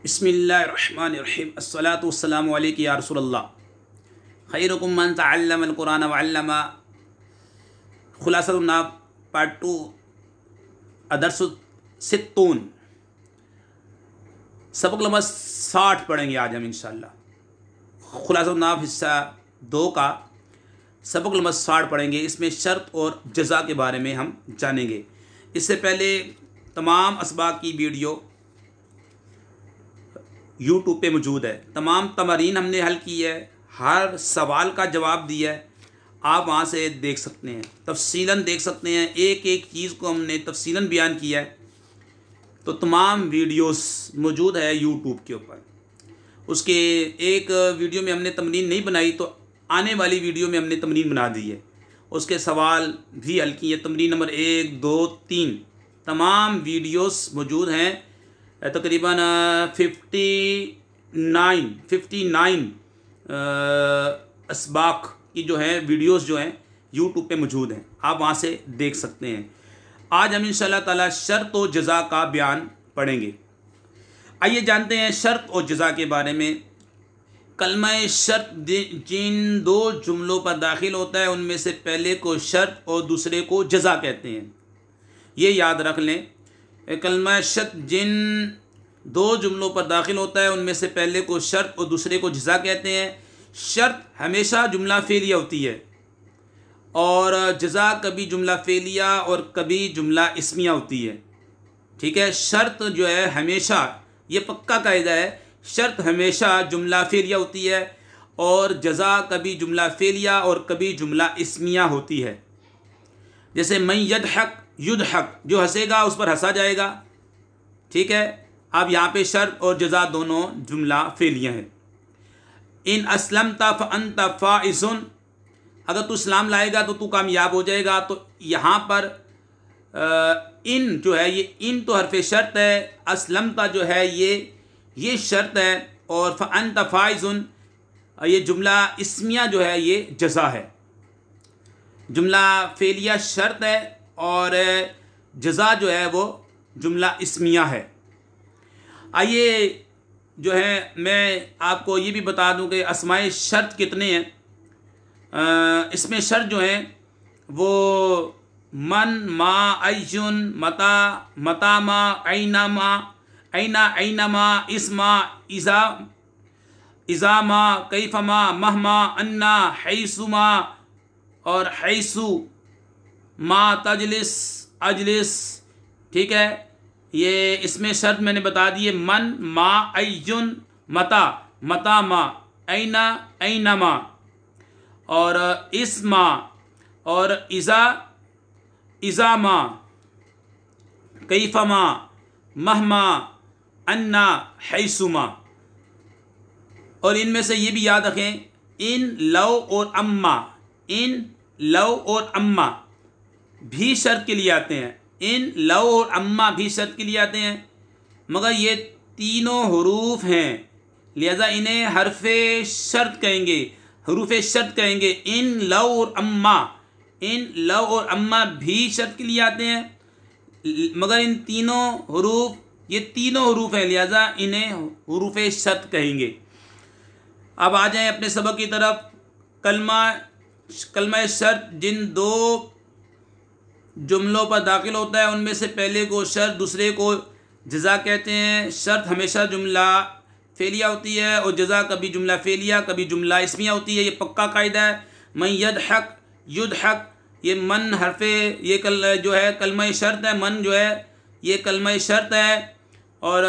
बिस्मिल्लाहिर्रहमानिर्रहीम अस्सलातु वस्सलामु अलैका या रसूलल्लाह खैरुकुम मन तअल्लमल कुरान व अल्लमा। खुलासतुन नाफ पार्ट 2 अदरसु सित्तून सबक नंबर 60 पढ़ेंगे आज हम इंशाअल्लाह। खुलासतुन नाफ हिस्सा 2 का सबक नंबर 60 पढ़ेंगे। इसमें शर्त और जज़ा के बारे में हम जानेंगे। इससे पहले तमाम असबाक की वीडियो यूट्यूब पे मौजूद है। तमाम तमारीन हमने हल की है, हर सवाल का जवाब दिया है, आप वहाँ से देख सकते हैं, तफसीलन देख सकते हैं। एक एक चीज़ को हमने तफसीलन बयान किया है। तो तमाम वीडियोस मौजूद है यूट्यूब के ऊपर। उसके एक वीडियो में हमने तमरीन नहीं बनाई तो आने वाली वीडियो में हमने तमरीन बना दी है। उसके सवाल भी हल किए। तमरीन नंबर 1, 2, 3 तमाम वीडियोस मौजूद हैं। तकरीबन 59 असबाक की जो है वीडियोस जो हैं यूट्यूब पे मौजूद हैं, आप वहाँ से देख सकते हैं। आज हम इंशाअल्लाह ताला शर्त और जज़ा का बयान पढ़ेंगे। आइए जानते हैं शर्त और जज़ा के बारे में। कलमा शर्त जिन 2 जुमलों पर दाखिल होता है उनमें से पहले को शर्त और दूसरे को जज़ा कहते हैं। ये याद रख लें। कलमा शर्त जिन 2 जुमलों पर दाखिल होता है उनमें से पहले को शर्त और दूसरे को जज़ा कहते हैं। शर्त हमेशा जुमला फ़ेलिया होती है और जज़ा कभी जुमला फ़ेलिया और कभी जुमला इस्मिया होती है। ठीक है, शर्त जो है हमेशा, ये पक्का कायदा है, शर्त हमेशा जुमला फ़ेलिया होती है और जज़ा कभी जुमला फ़ेलिया और कभी जुमला इस्मिया होती है। जैसे मैं यदहक युदहक, जो हंसेगा उस पर हंसा जाएगा। ठीक है, अब यहाँ पे शर्त और जज़ा दोनों जुमला फ़ेलिया हैं। इन असलमता फ़अंत फ़ाइज़ुन, अगर तू इस्लाम लाएगा तो तू कामयाब हो जाएगा। तो यहाँ पर इन जो है, ये इन तो हरफ़े शर्त है, असलमता जो है ये शर्त है और फ़अंत फ़ाइज़ुन ये जुमला इस्मिया जो है ये जज़ा है। जुमला फ़ेलिया शर्त है और जज़ा जो है वो जुमला इस्मिया है। आइए जो है मैं आपको ये भी बता दूं कि अस्माए शर्त कितने हैं। इसमें शर्त जो हैं वो मन, मा, अय्युन, मता, मतामा, ऐनामा, ऐनामा, इस्मा, इज़ा, इज़ामा, कैफमा, महमा, अन्ना, हैसुमा और हैसु, मा, तजलिस, अजलिस। ठीक है, ये इसमें शर्त मैंने बता दी है। मन, मा, अय्युन, मता, मतामा, ऐना, ऐनामा और इस्मा और इज़ा, इज़ामा, कैफमा, महमा, अन्ना, हैसुमा। और इनमें से ये भी याद रखें, इन, लव और अम्मा, इन, लव और अम्मा भी शर्त के लिए आते हैं। इन, लव और अम्मा भी शर्त के लिए आते हैं, मगर ये तीनों हरूफ हैं, लिहाजा इन्हें हरफ़े शर्त कहेंगे, हरूफ शर्त कहेंगे। इन, लव और अम्मा, इन, लव और अम्मा भी शर्त के लिए आते हैं, मगर इन तीनों हरूफ, ये तीनों हरूफ हैं, लिहाजा इन्हें हरूफ शर्त कहेंगे। अब आ जाएं अपने सबक की तरफ। कलमा शर्त जिन 2 जुमलों पर दाखिल होता है उनमें से पहले को शर्त दूसरे को जज़ा कहते हैं। शर्त हमेशा जुमला फ़ेलिया होती है और जज़ा कभी जुमला फ़ेलिया कभी जुमला इस्मिया होती है। ये पक्का कायदा है। मैं यदहक युदहक, ये मन हरफ़े, ये जो है कलमा शर्त है। मन जो है ये कलमा शर्त है और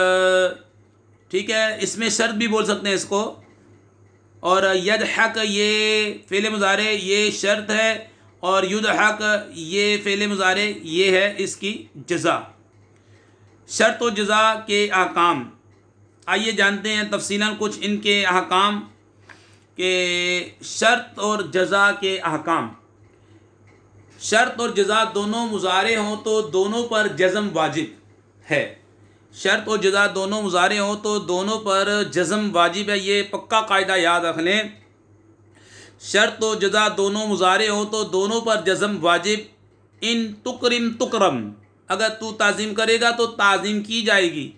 ठीक है, इसमें शर्त भी बोल सकते हैं इसको। और यदहक ये फ़ेल मुज़ारे ये शर्त है और युदहक ये फ़ेल मुज़ारे ये है इसकी जज़ा। शर्त और जज़ा के अहकाम आइए जानते हैं तफसीलन कुछ इनके अहकाम के। शर्त और जज़ा के अहकाम। शर्त और जज़ा दोनों मुज़ारे हों तो दोनों पर जज़म वाजिब है। शर्त और जज़ा दोनों मुज़ारे हों तो दोनों पर जज़म वाजिब है, ये पक्का कायदा याद रख लें। शर्त और जज़ा दोनों मुज़ारे हों तो दोनों पर जज़म वाजिब। इन तुकरिम तुकरम, अगर तू ताज़ीम करेगा तो ताज़ीम की जाएगी।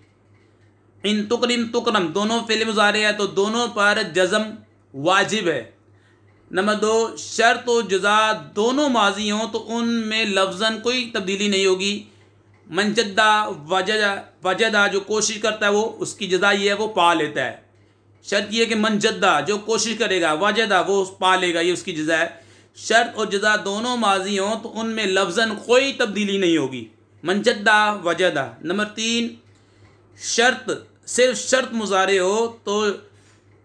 इन तुकरिम तुकरम दोनों फ़िल मुज़ारे है तो दोनों पर जज़म वाजिब है। नंबर 2, शर्त व जज़ा दोनों माजी हों तो उनमें लफ्ज़न कोई तब्दीली नहीं होगी। मनजदा वजदा जो कोशिश करता है वो उसकी जज़ा ये है वो पा लेता है। शर्त ये है कि मनजदा जो कोशिश करेगा, वजदा वो पा लेगा, ये उसकी जज़ा है। शर्त और जज़ा दोनों माजी हों तो उनमें लफ्ज़न कोई तब्दीली नहीं होगी। मनजदा वजदा। नंबर 3, शर्त सिर्फ शर्त मुज़ारे हो तो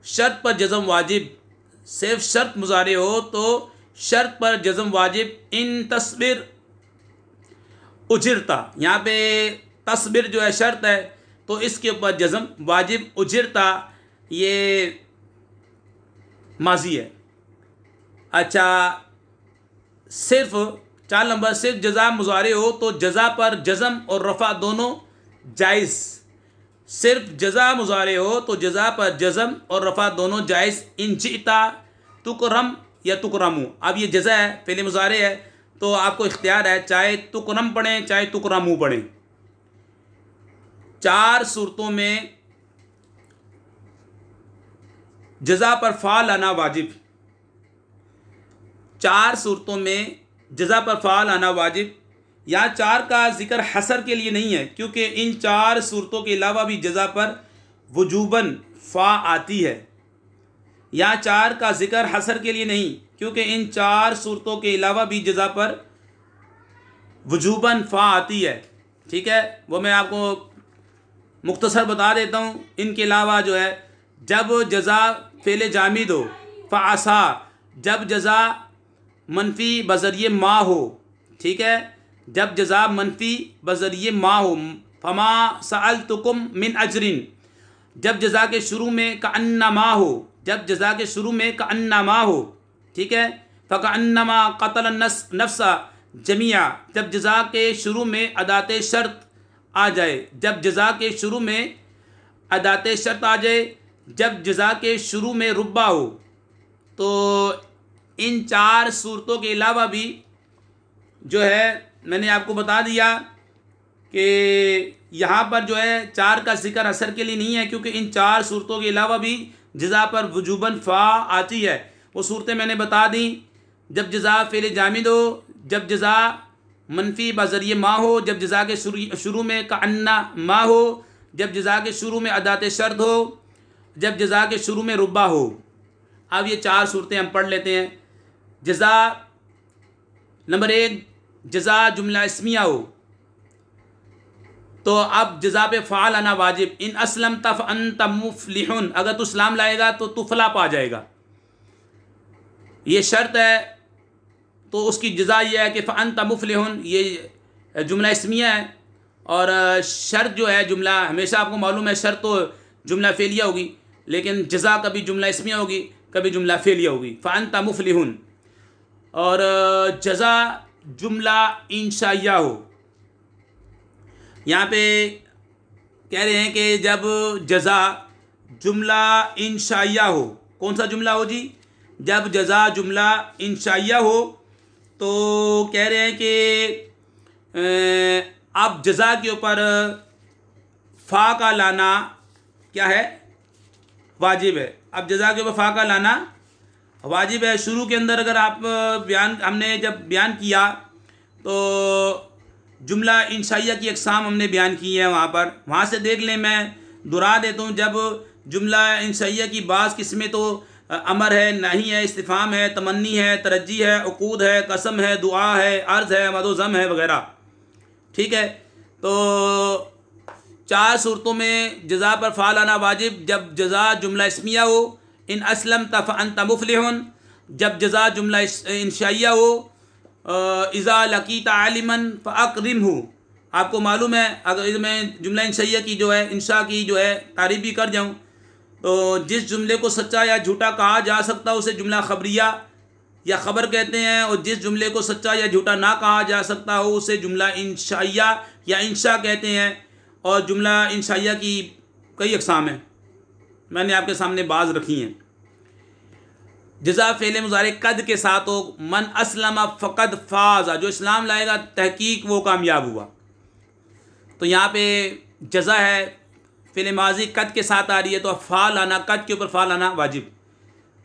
शर्त पर जज़म वाजिब। सिर्फ शर्त मुज़ारे हो तो शर्त पर जज़म वाजिब। इन तस्बिर उजिरता, यहाँ पे तस्बिर जो है शर्त है तो इसके ऊपर जज़म वाजिब। उजिरता ये माजी है। अच्छा, सिर्फ 4 नंबर, सिर्फ जज़ा मुज़ारे हो तो जज़ा पर जज़म और रफ़ा दोनों जायज़। सिर्फ जज़ा मुज़ारे हो तो जज़ा पर जज़म और रफ़ा दोनों जायज़। इन जिता तुकरम या तुकरमू, अब ये जज़ा है, फ़िल मुज़ारे है तो आपको इख्तियार है, चाहे तुकरम पढ़ें चाहे तुकरमू पढ़ें। 4 सूरतों में जज़ा पर फ़ाल आना वाजिब। 4 सूरतों में जज़ा पर फ़ाल आना वाजिब। यहाँ 4 का ज़िक्र हसर के लिए नहीं है क्योंकि इन 4 सूरतों के अलावा भी जज़ा पर वजूबन फ़ा आती है। यहाँ 4 का ज़िक्र हसर के लिए नहीं क्योंकि इन 4 सूरतों के अलावा भी जज़ा पर वजूबन फ़ा आती है। ठीक है, वो मैं आपको मुख्तसर बता देता हूँ। इनके अलावा जो है, जब जज़ा फ़ेल जामिद हो, फ़ासा, जब जज़ा मनफ़ी बज़रिए मा हो। ठीक है, जब जज़ा मनफ़ी बज़रिए मा हो। फमा सअलतुकुम मिन अजरिन, जब जज़ा के शुरू में कअन्नमा हो, जब जज़ा के शुरू में कअन्नमा हो। ठीक है, फ़कअन्नमा क़तल नफ्सा जमिया, जब जज़ा के शुरू में अदाते शर्त आ जाए, जब जज़ा के शुरू में अदाते शर्त आ जाए, जब जज़ा के शुरू में रुब्बा हो। तो इन 4 सूरतों के अलावा भी जो है मैंने आपको बता दिया कि यहाँ पर जो है 4 का ज़िक्र असर के लिए नहीं है क्योंकि इन 4 सूरतों के अलावा भी जज़ा पर वजूबन फ़ा आती है। वो सूरतें मैंने बता दी। जब जज़ा फ़ेल जामिद हो, जब जज़ा मनफ़ी बज़रिए मा हो, जब जज़ा के शुरू में कअन्ना मा हो, जब जज़ा के शुरू में अदाते शर्त हो, जब जज़ा के शुरू में रुब्बा हो। अब ये 4 सूरतें हम पढ़ लेते हैं। जज़ा नंबर 1, जज़ा जुमला इस्मिया हो तो अब जज़ा पे फ़ाल आना वाजिब। इन असलम तफ़ अंत मुफ़लिहुन, अगर तू इस्लाम लाएगा तो तू फला पा जाएगा, ये शर्त है। तो उसकी जज़ा ये है कि फ़अंत मुफ़लिहुन, ये जुमला इस्मिया है और शर्त जो है, जुमला हमेशा आपको मालूम है शर्त तो जुमला फ़ेलिया होगी, लेकिन जज़ा कभी जुमला इस्मिया होगी कभी जुमला फ़ेलिया होगी। फ़अंत मुफ़लिहुन। और जज़ा जुमला इंशाइया हो, यहाँ पे कह रहे हैं कि जब जज़ा जुमला इंशाइया हो, कौन सा जुमला हो जी? जब जज़ा जुमला इंशाइया हो तो कह रहे हैं कि अब जज़ा के ऊपर फ़ा का लाना क्या है? वाजिब है। अब जज़ा के ऊपर फ़ा का लाना वाजिब है। शुरू के अंदर अगर आप हमने जब बयान किया तो जुमला इंशाइया की अक़साम हमने बयान की है, वहाँ से देख लें। मैं दोहरा देता हूँ। जब जुमला इंशाइया की बाज़ किस्में तो अमर है, नहीं है, इस्तिफ़ाम है, तमन्नी है, तरज्जी है, उक़ूद है, कसम है, दुआ है, अर्ज़ है, मदोज़म है वगैरह। ठीक है, तो 4 सूरतों में जज़ा पर फ़ाल आना वाजिब। जब जज़ा जुमला इस्मिया हो, इन असलम तफ़ अंत मुफ़लिहुन, जब जज़ा जुमला इंशाइया हो, इज़ा लकीत आलिमन फ़अक्रिमहु। आपको मालूम है, अगर मैं जुमला इंशाइया की जो है, इंशा की जो है तारीफ़ भी कर जाऊँ तो जिस जुमले को सच्चा या झूठा कहा जा सकता है उसे जुमला ख़बरिया या ख़बर कहते हैं, और जिस जुमले को सच्चा या झूठा ना कहा जा सकता हो उसे जुमला इंशाइया या इंशा कहते हैं। और जुमला इंशाइया की कई अक़साम हैं, मैंने आपके सामने बाज़ रखी हैं। जज़ा फ़ेल मुज़ारे कद के साथ हो। मन असलम फ़क़द फ़ाज़ा, जो इस्लाम लाएगा तहकीक वो कामयाब हुआ। तो यहाँ पे जज़ा है फ़िल माजी कद के साथ आ रही है तो फ़ा लाना, कद के ऊपर फ़ा लाना वाजिब।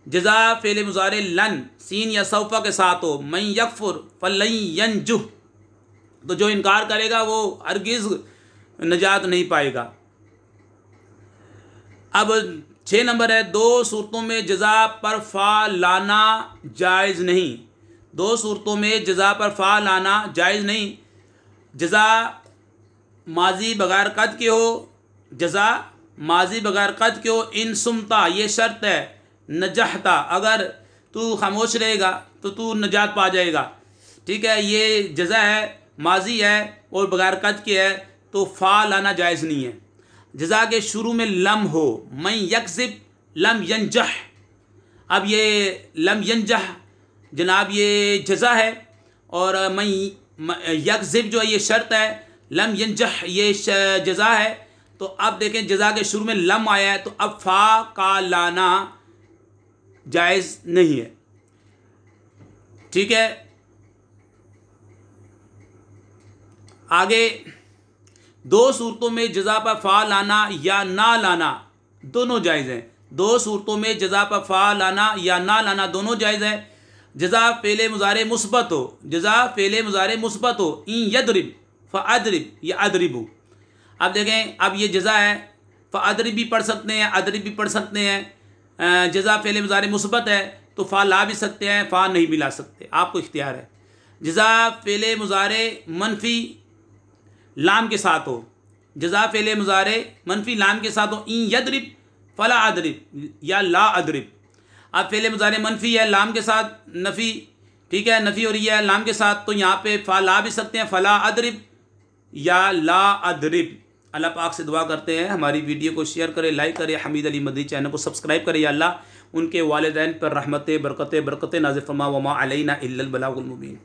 जज़ा फ़िल मुज़ारे लन सीन या सौफ़ा के साथ हो, मन यकफुर फ़लन यंजुह, तो जो इनकार करेगा वो हरगिज़ नजात नहीं पाएगा। अब 6 नंबर है, 2 सूरतों में जज़ा पर फ़ा लाना जायज़ नहीं। 2 सूरतों में जज़ा पर फ़ा लाना जायज़ नहीं। जज़ा माजी बगैर कद के हो, जज़ा माजी बगैर कद के हो, इन सुमता ये शर्त है, नजहता अगर तू खामोश रहेगा तो तू नजात पा जाएगा। ठीक है, ये जज़ा है, माजी है और बगैर कद के है तो फ़ा लाना जायज़ नहीं है। जज़ा के शुरू में लम हो, मैं यकज़िब लम यंजह, अब ये लम यंजह जनाब ये जज़ा है और मैं यकज़िब जो है ये शर्त है, लम यंजह ये जज़ा है। तो अब देखें जज़ा के शुरू में लम आया है तो अब फ़ा का लाना जायज़ नहीं है। ठीक है, आगे 2 सूरतों में जज़ा पर फ़ा लाना या ना लाना दोनों जायज़ हैं। 2 सूरतों में जज़ा पर फ़ा लाना या ना लाना दोनों जायज़ है। जज़ा फ़ेले मुज़ारे मुस्बत हो, जज़ा फ़ेले मुज़ारे मुस्बत हो, इन यदरिब फ़अदरिब या अदरिबु। अब देखें, अब ये जज़ा है, फ़अदरिब भी पढ़ सकते हैं, अदरिब भी पढ़ सकते हैं। जज़ा फ़ेले मुज़ारे मुस्बत है तो फ़ा ला भी सकते हैं, फ़ा नहीं भी ला सकते, आपको इख्तियार है। जज़ा फ़ेले मुज़ारे मनफ़ी लाम के साथ हो, जज़ा फ़ेले मुज़ारे मनफ़ी लाम के साथ हो, इन यदरिब फ़ला अदरिब या ला अदरिब। अब फ़ेले मुज़ारे मनफ़ी है लाम के साथ नफ़ी, ठीक है, नफ़ी हो रही है लाम के साथ, तो यहाँ पे फ़ा ला भी सकते हैं, फ़ला अदरिब या ला अदरिब। अल्लाह पाक से दुआ करते हैं हमारी वीडियो को शेयर करें, लाइक करें, हमीद अली मदनी चैनल को सब्सक्राइब करें। या अल्लाह उनके वालिदैन पर रहमत बरकत नाज़िल फरमा, वमा अलैना इल्लल बलागुल मुबीन।